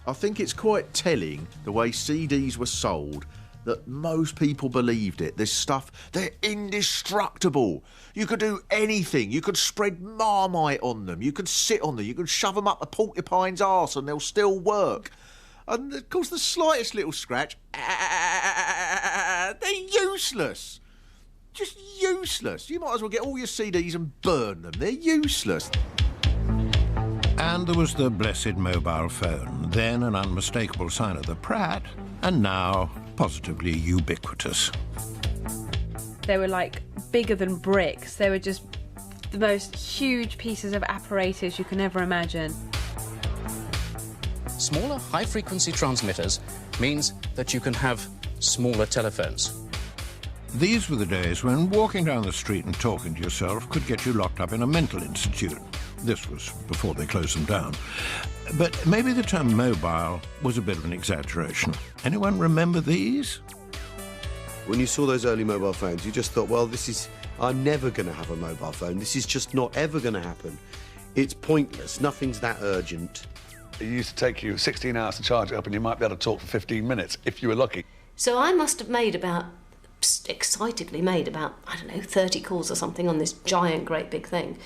I think it's quite telling the way CDs were sold that most people believed it. This stuff, they're indestructible. You could do anything. You could spread Marmite on them. You could sit on them. You could shove them up a porcupine's arse and they'll still work. And, of course, the slightest little scratch, they're useless. Just useless. You might as well get all your CDs and burn them. They're useless. And there was the blessed mobile phone, then an unmistakable sign of the Pratt, and now positively ubiquitous. They were like bigger than bricks. They were just the most huge pieces of apparatus you can ever imagine. Smaller high-frequency transmitters means that you can have smaller telephones. These were the days when walking down the street and talking to yourself could get you locked up in a mental institute. This was before they closed them down. But maybe the term mobile was a bit of an exaggeration. Anyone remember these? When you saw those early mobile phones, you just thought, well, I'm never going to have a mobile phone. This is just not ever going to happen. It's pointless. Nothing's that urgent. It used to take you 16 hours to charge it up, and you might be able to talk for 15 minutes, if you were lucky. So I must have excitedly made about, I don't know, 30 calls or something on this giant, great big thing,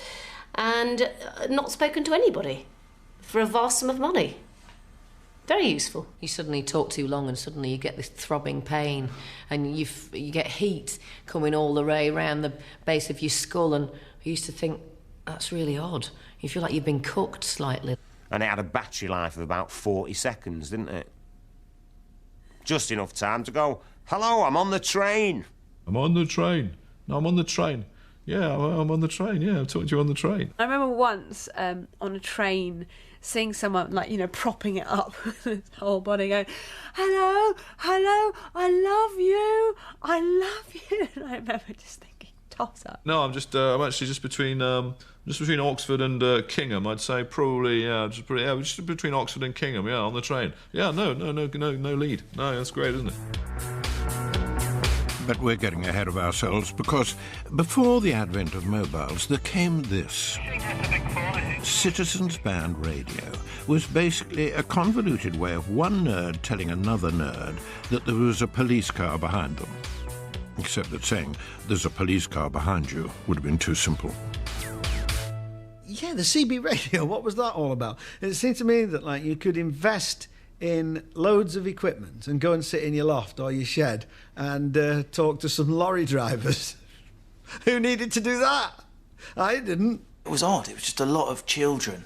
and not spoken to anybody for a vast sum of money. Very useful. You suddenly talk too long and suddenly you get this throbbing pain and you get heat coming all the way around the base of your skull, and I used to think, that's really odd. You feel like you've been cooked slightly. And it had a battery life of about 40 seconds, didn't it? Just enough time to go, hello, I'm on the train. I'm on the train. No, I'm on the train. Yeah, I'm on the train. Yeah, I'm talking to you on the train. I remember once on a train seeing someone, propping it up with his whole body going, hello, hello, I love you, I love you. And I remember just thinking, toss up. No, I'm actually just between Oxford and Kingham. I'd say probably, just between Oxford and Kingham, yeah, on the train. Yeah, no lead. No, that's great, isn't it? But we're getting ahead of ourselves because before the advent of mobiles, there came this. Citizens Band Radio was basically a convoluted way of one nerd telling another nerd that there was a police car behind them. Except that saying, there's a police car behind you, would have been too simple. Yeah, the CB radio, what was that all about? It seemed to me that, you could invest in loads of equipment and go and sit in your loft or your shed and talk to some lorry drivers. Who needed to do that? I didn't. It was odd. It was just a lot of children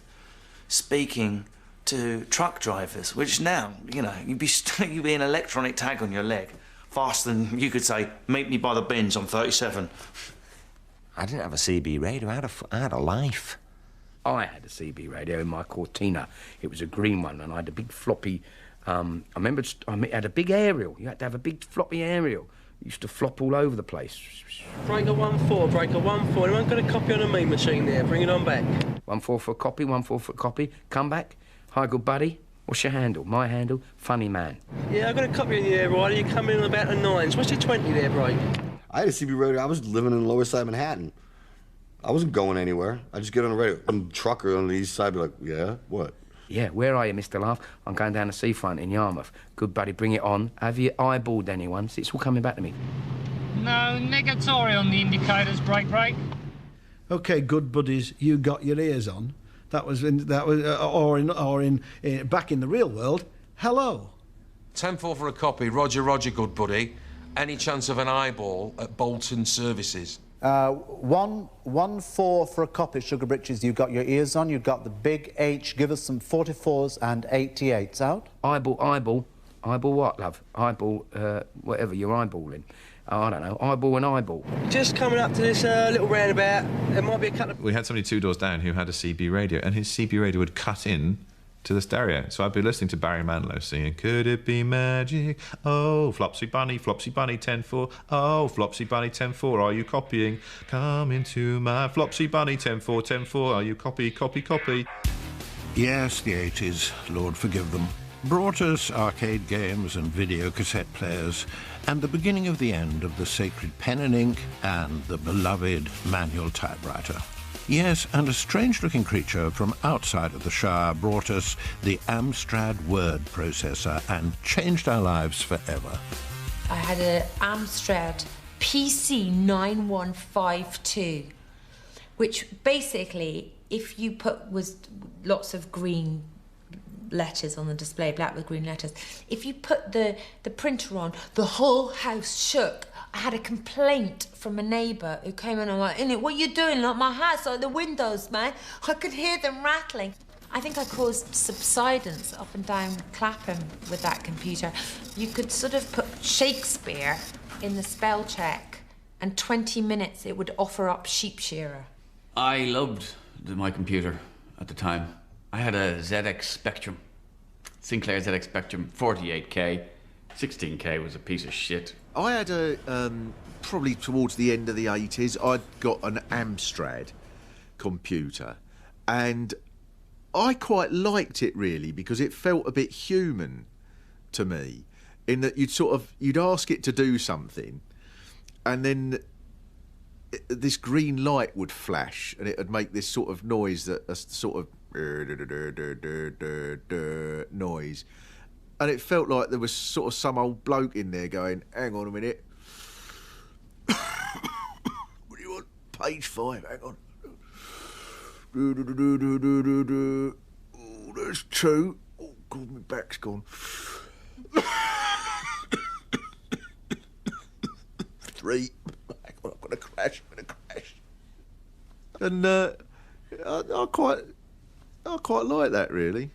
speaking to truck drivers, which now, you'd be an electronic tag on your leg faster than you could say, meet me by the bins on 37. I didn't have a CB radio. I had a life. I had a CB radio in my Cortina. It was a green one, and I had a big floppy I remember it had a big aerial. You had to have a big floppy aerial. It used to flop all over the place. Breaker 1-4, breaker 1-4. Anyone got a copy on a mean machine there? Bring it on back. 1-4 for a copy, 1-4 for a copy. Come back. Hi, good buddy. What's your handle? My handle? Funny man. Yeah, I got a copy in the air, Ryder. You come in on about the 9s. What's your 20 there, Break? I had a CB radio. I was living in Lower Side Manhattan. I wasn't going anywhere. I just get on the radio. I'm a trucker on the east side, be like, yeah, what? Yeah, where are you, Mr. Laugh? I'm going down the seafront in Yarmouth. Good buddy, bring it on. Have you eyeballed anyone? It's all coming back to me. No, negatory on the indicators, Break. OK, good buddies, you got your ears on. Back in the real world, hello. 10-4 for a copy. Roger, good buddy. Any chance of an eyeball at Bolton Services? 1-4 for a copy, Sugar Britches. You've got your ears on, you've got the big H. Give us some 44s and 88s out. Eyeball what, love? Eyeball, whatever you're eyeballing. I don't know, eyeball and eyeball. Just coming up to this little roundabout, there might be a couple of... We had somebody 2 doors down who had a CB radio, and his CB radio would cut in to the stereo. So I'd be listening to Barry Manilow singing, could it be magic? Oh, Flopsy Bunny, 10-4. Oh, Flopsy Bunny, 10-4, are you copying? Come into my Flopsy Bunny, 10-4, are you copy? Yes, the 80s, Lord forgive them, brought us arcade games and video cassette players, and the beginning of the end of the sacred pen and ink and the beloved manual typewriter. Yes, and a strange-looking creature from outside of the Shire brought us the Amstrad word processor and changed our lives forever. I had an Amstrad PC 9152, which basically, if you was lots of green letters on the display, black with green letters, if you put the printer on, the whole house shook. I had a complaint from a neighbour who came in and like, "Innit, what are you doing? Like my house, like the windows, man. I could hear them rattling." I think I caused subsidence up and down Clapham with that computer. You could sort of put Shakespeare in the spell check, and 20 minutes it would offer up Sheep Shearer. I loved my computer at the time. I had a ZX Spectrum, Sinclair ZX Spectrum, 48K. 16K was a piece of shit. I had a, probably towards the end of the 80s, I'd got an Amstrad computer, and I quite liked it, really, because it felt a bit human to me, in that you'd ask it to do something, and then this green light would flash, and it would make this sort of noise, a sort of noise. And it felt like there was sort of some old bloke in there going, hang on a minute. What do you want? Page 5, hang on. Oh, there's 2. Oh, God, my back's gone. 3. Hang on, I'm going to crash. And I quite like that, really.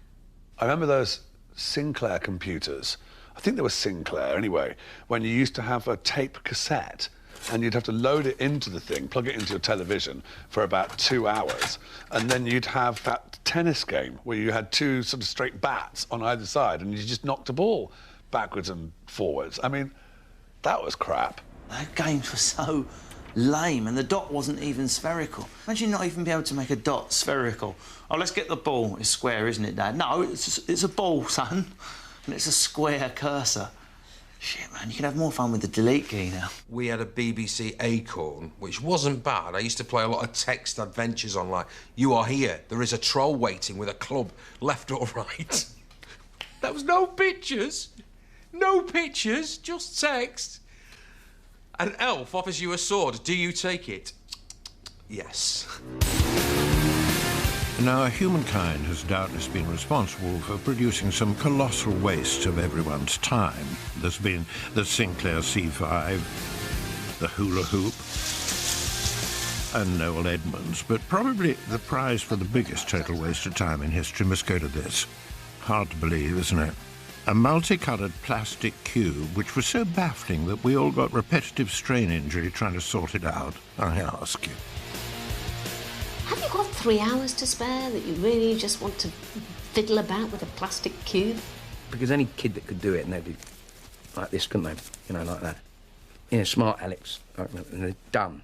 I remember those Sinclair computers. I think they were Sinclair anyway, when you used to have a tape cassette and you'd have to load it into the thing, plug it into your television for about 2 hours, and then you'd have that tennis game where you had 2 sort of straight bats on either side and you just knocked a ball backwards and forwards. I mean, that was crap. That games were so lame, and the dot wasn't even spherical. Imagine not even be able to make a dot spherical. Oh, let's get the ball. It's square, isn't it, Dad? No, it's a ball, son. And it's a square cursor. Shit, man, you can have more fun with the delete key now. We had a BBC Acorn, which wasn't bad. I used to play a lot of text adventures on, like, you are here, there is a troll waiting with a club, left or right. There was no pictures, just text. An elf offers you a sword. Do you take it? Yes. Now, humankind has doubtless been responsible for producing some colossal waste of everyone's time. There's been the Sinclair C5, the hula hoop, and Noel Edmonds, but probably the prize for the biggest total waste of time in history must go to this. Hard to believe, isn't it? A multicoloured plastic cube which was so baffling that we all got repetitive strain injury trying to sort it out, I ask you. Have you got 3 hours to spare that you really just want to fiddle about with a plastic cube? because any kid that could do it, and they'd be like this, couldn't they? You know, like that. Yeah, smart Alex, and they're done.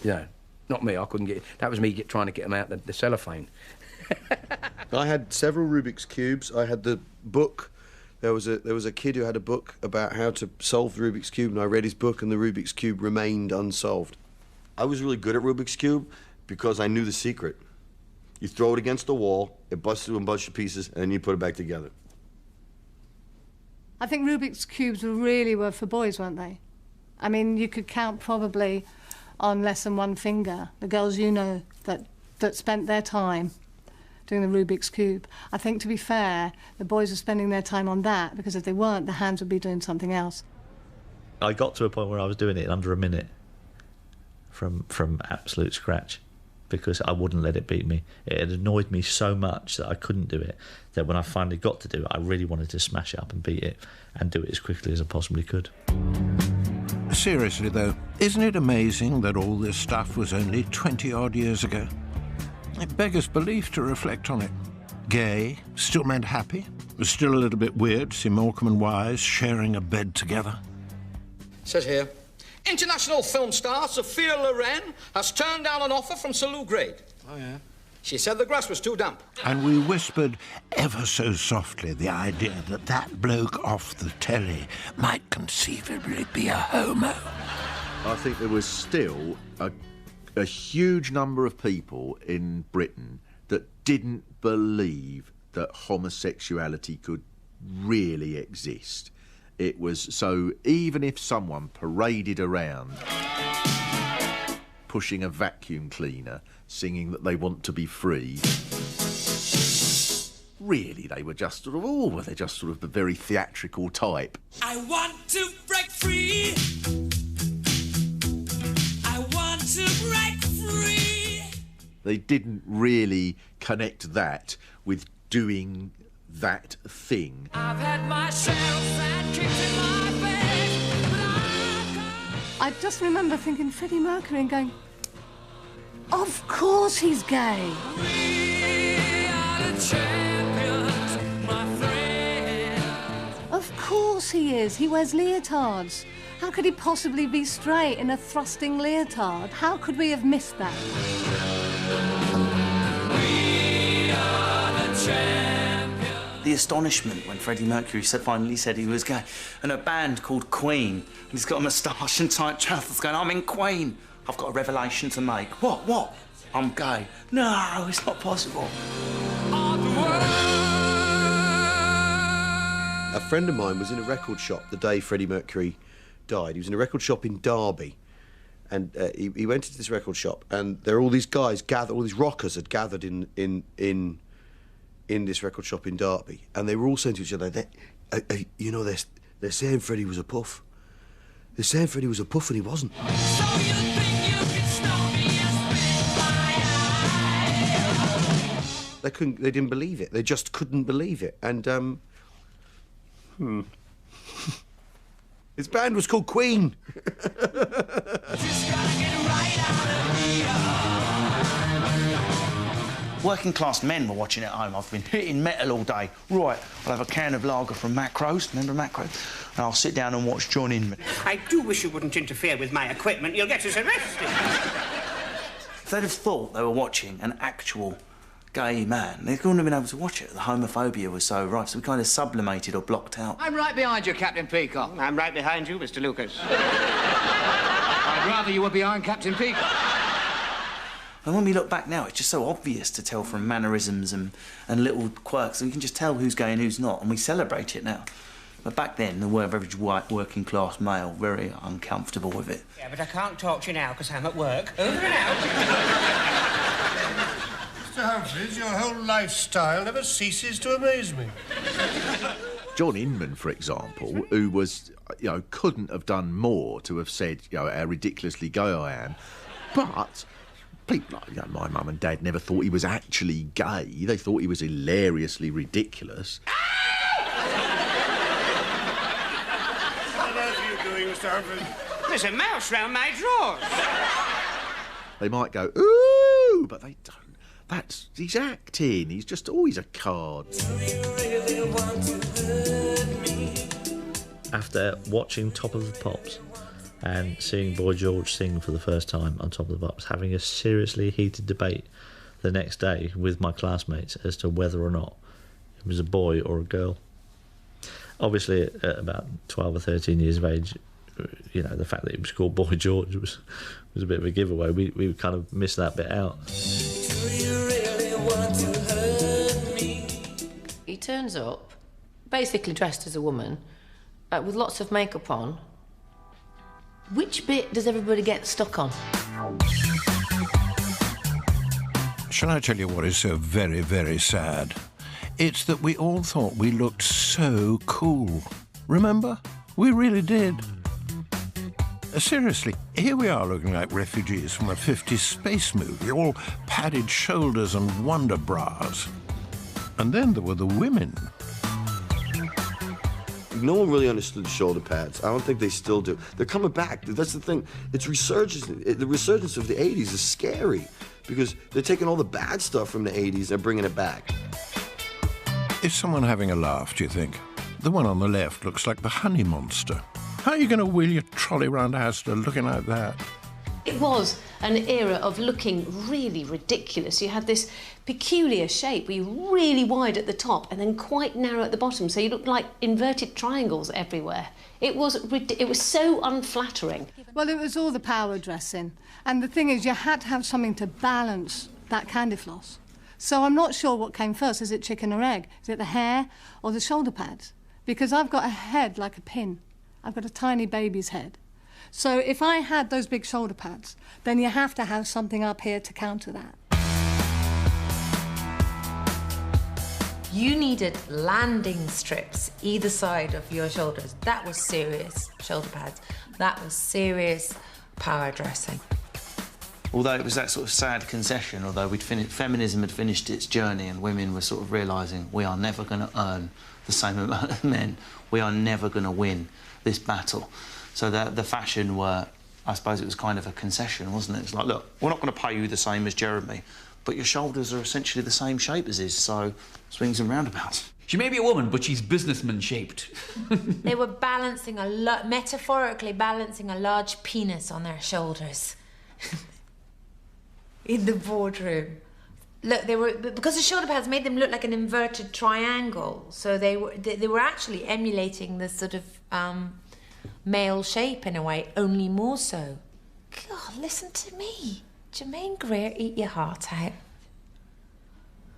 You know, not me. I couldn't get. That was me trying to get them out the cellophane. I had several Rubik's cubes. I had the book. There was a kid who had a book about how to solve the Rubik's cube, and I read his book, and the Rubik's cube remained unsolved. I was really good at Rubik's cube because I knew the secret. You throw it against the wall, it busts into a bunch of pieces, and then you put it back together. I think Rubik's cubes were for boys, weren't they? I mean, you could count probably on less than one finger the girls you know that spent their time doing the Rubik's cube. I think, to be fair, the boys were spending their time on that because if they weren't, the hands would be doing something else. I got to a point where I was doing it in under a minute from absolute scratch because I wouldn't let it beat me. It had annoyed me so much that I couldn't do it, that when I finally got to do it, I really wanted to smash it up and beat it and do it as quickly as I possibly could. Seriously, though, isn't it amazing that all this stuff was only 20-odd years ago? It beggars belief to reflect on it. Gay, still meant happy. It was still a little bit weird to see Morecambe and Wise sharing a bed together. It says here, international film star Sophia Loren has turned down an offer from Sir Lou Grade. Oh, yeah? She said the grass was too damp. And we whispered ever so softly the idea that that bloke off the telly might conceivably be a homo. I think there was still a huge number of people in Britain that didn't believe that homosexuality could really exist. It was so, even if someone paraded around pushing a vacuum cleaner, singing that they want to be free, really they were just sort of, they're just sort of the very theatrical type. I want to break free. I want to break free. They didn't really connect that with doing that thing. I've had my share of sad kicks in my bed, but I just remember thinking Freddie Mercury and going, of course he's gay. we are the champions, my friend. Of course he is. He wears leotards. How could he possibly be straight in a thrusting leotard? How could we have missed that? We are the champions. The astonishment when Freddie Mercury finally said he was gay, and a band called Queen, and he's got a moustache and tight trousers going, I'm in Queen. I've got a revelation to make. What? I'm gay. No, it's not possible. A friend of mine was in a record shop the day Freddie Mercury died. He was in a record shop in Derby, and he went into this record shop, and there were all these guys gathered, all these rockers had gathered in this record shop in Derby, and they were all saying to each other, you know, they're saying Freddie was a puff. They're saying Freddie was a puff, and he wasn't. They didn't believe it. They just couldn't believe it. And, his band was called Queen. Working class men were watching at home. I've been hitting metal all day. Right, I'll have a can of lager from Macros, remember Macros? And I'll sit down and watch John Inman. I do wish you wouldn't interfere with my equipment. You'll get us arrested. If they'd have thought they were watching an actual gay man, they couldn't have been able to watch it. The homophobia was so rife, so we kind of sublimated or blocked out. I'm right behind you, Captain Peacock. I'm right behind you, Mr. Lucas. I'd rather you were behind Captain Peacock. And when we look back now, it's just so obvious to tell from mannerisms and little quirks, and we can just tell who's gay and who's not, and we celebrate it now. But back then, the average white working class male, very uncomfortable with it. Yeah, but I can't talk to you now because I'm at work. Over and out. Mr. Humphreys, your whole lifestyle never ceases to amaze me. John Inman, for example, who was, couldn't have done more to have said, how ridiculously gay I am, but people like, my mum and dad never thought he was actually gay. They thought he was hilariously ridiculous. What are you doing, Mr. Humphreys? There's a mouse round my drawers. They might go, ooh, but they don't. He's acting. He's just always a card. Do you really want to after watching Top of the Pops and seeing Boy George sing for the first time on Top of the Pops, having a seriously heated debate the next day with my classmates as to whether or not it was a boy or a girl. Obviously, at about 12 or 13 years of age, you know, the fact that it was called Boy George was a bit of a giveaway. We kind of missed that bit out. He turns up, basically dressed as a woman, with lots of makeup on. Which bit does everybody get stuck on? Shall I tell you what is so very, very sad? It's that we all thought we looked so cool. Remember? We really did. Seriously, here we are looking like refugees from a 50s space movie, all padded shoulders and wonder bras. And then there were the women. No one really understood shoulder pads. I don't think they still do. They're coming back. That's the thing. It's resurgence. The resurgence of the 80s is scary because they're taking all the bad stuff from the 80s and bringing it back. Is someone having a laugh, do you think? The one on the left looks like the honey monster. How are you going to wheel your trolley around Asda looking like that? It was an era of looking really ridiculous. You had this peculiar shape where you were really wide at the top and then quite narrow at the bottom, so you looked like inverted triangles everywhere. It was so unflattering. Well, it was all the power dressing. And the thing is, you had to have something to balance that candy floss. So I'm not sure what came first. Is it chicken or egg? Is it the hair or the shoulder pads? Because I've got a head like a pin. I've got a tiny baby's head. So if I had those big shoulder pads, then you have to have something up here to counter that. You needed landing strips either side of your shoulders. That was serious shoulder pads. That was serious power dressing. Although it was that sort of sad concession, although feminism had finished its journey and women were sort of realising we are never going to earn the same amount of men. We are never going to win this battle. So the fashion were, I suppose it was kind of a concession, wasn't it? It's like, look, we're not going to pay you the same as Jeremy, but your shoulders are essentially the same shape as his, so swings and roundabouts. She may be a woman, but she's businessman-shaped. They were balancing metaphorically balancing a large penis on their shoulders. In the boardroom. Look, because the shoulder pads made them look like an inverted triangle, so they were actually emulating this sort of male shape in a way, only more so. God, listen to me. Jermaine Greer, eat your heart out.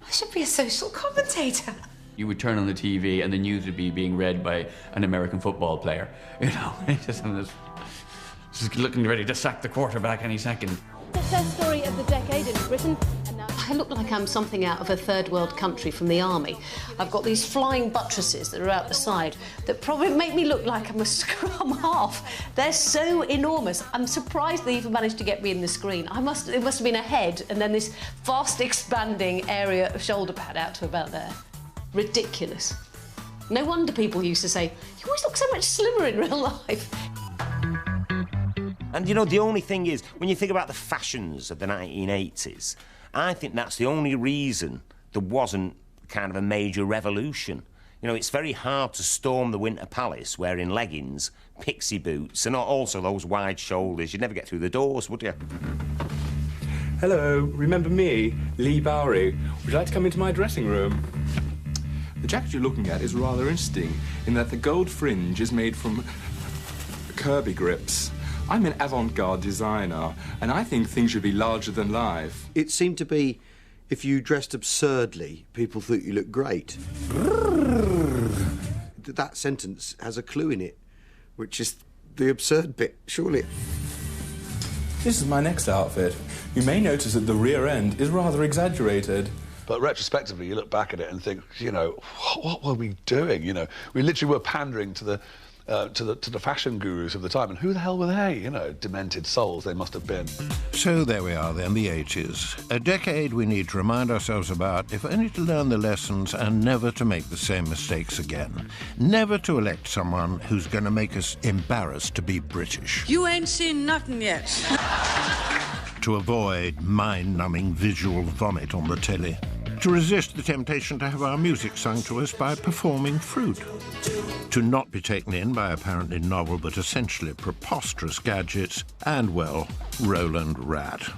I should be a social commentator. You would turn on the TV and the news would be being read by an American football player. You know, just looking ready to sack the quarterback any second. Success story of the decade in Britain. And now I look like I'm something out of a third world country from the army. I've got these flying buttresses that are out the side that probably make me look like I'm a scrum half. They're so enormous. I'm surprised they even managed to get me in the screen. It must have been a head and then this fast expanding area of shoulder pad out to about there. Ridiculous. No wonder people used to say, you always look so much slimmer in real life. And, you know, the only thing is, when you think about the fashions of the 1980s, I think that's the only reason there wasn't kind of a major revolution. You know, it's very hard to storm the Winter Palace wearing leggings, pixie boots, and also those wide shoulders. You'd never get through the doors, would you? Hello, remember me, Lee Bowery? Would you like to come into my dressing room? The jacket you're looking at is rather interesting in that the gold fringe is made from Kirby grips. I'm an avant-garde designer, and I think things should be larger than life. It seemed to be, if you dressed absurdly, people thought you looked great. That sentence has a clue in it, which is the absurd bit, surely. This is my next outfit. You may notice that the rear end is rather exaggerated. But retrospectively, you look back at it and think, you know, what were we doing? You know, we literally were pandering to the fashion gurus of the time, and who the hell were they? You know, demented souls they must have been. So there we are then, the 80s. A decade we need to remind ourselves about, if only to learn the lessons and never to make the same mistakes again. Never to elect someone who's going to make us embarrassed to be British. You ain't seen nothing yet. To avoid mind-numbing visual vomit on the telly. To resist the temptation to have our music sung to us by performing fruit. To not be taken in by apparently novel but essentially preposterous gadgets. And, well, Roland Rat.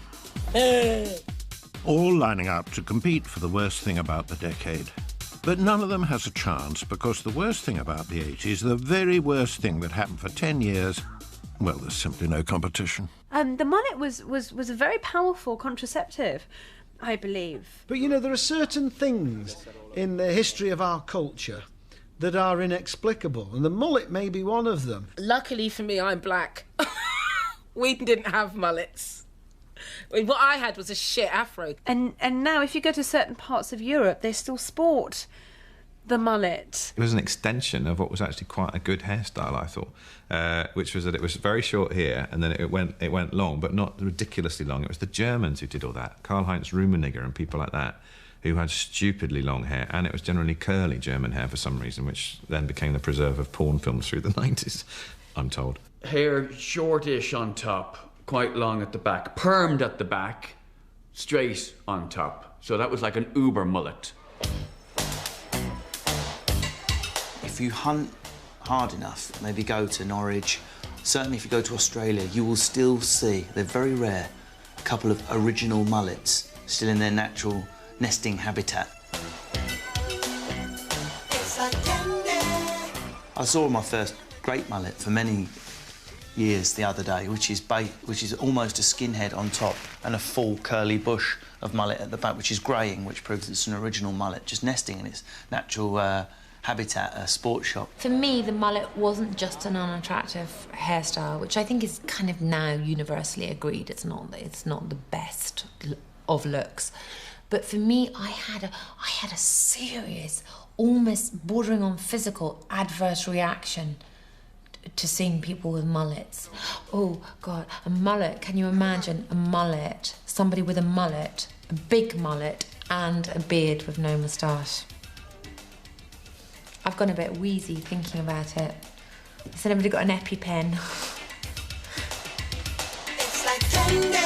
All lining up to compete for the worst thing about the decade. But none of them has a chance, because the worst thing about the 80s, the very worst thing that happened for 10 years, well, there's simply no competition. The mullet was a very powerful contraceptive, I believe. But, you know, there are certain things in the history of our culture that are inexplicable, and the mullet may be one of them. Luckily for me, I'm black. We didn't have mullets. What I had was a shit afro. And now, if you go to certain parts of Europe, they still sport the mullet. It was an extension of what was actually quite a good hairstyle, I thought, which was that it was very short here, and then it went long, but not ridiculously long. It was the Germans who did all that, Karl-Heinz Rummenigge and people like that, who had stupidly long hair, and it was generally curly German hair for some reason, which then became the preserve of porn films through the 90s, I'm told. Hair shortish on top, quite long at the back, permed at the back, straight on top. So that was like an uber mullet. If you hunt hard enough, maybe go to Norwich, certainly if you go to Australia, you will still see, they're very rare, a couple of original mullets still in their natural nesting habitat. I saw my first great mullet for many years the other day, which is almost a skinhead on top and a full curly bush of mullet at the back, which is greying, which proves it's an original mullet, just nesting in its natural habitat, a sports shop. For me, the mullet wasn't just an unattractive hairstyle, which I think is kind of now universally agreed. It's not the best of looks. But for me, I had a serious, almost bordering on physical adverse reaction to seeing people with mullets. Oh, God, a mullet. Can you imagine a mullet? Somebody with a mullet, a big mullet, and a beard with no moustache. I've gone a bit wheezy thinking about it. Has anybody got an EpiPen? It's like thunder.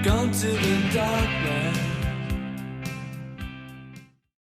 Gone to the darkness.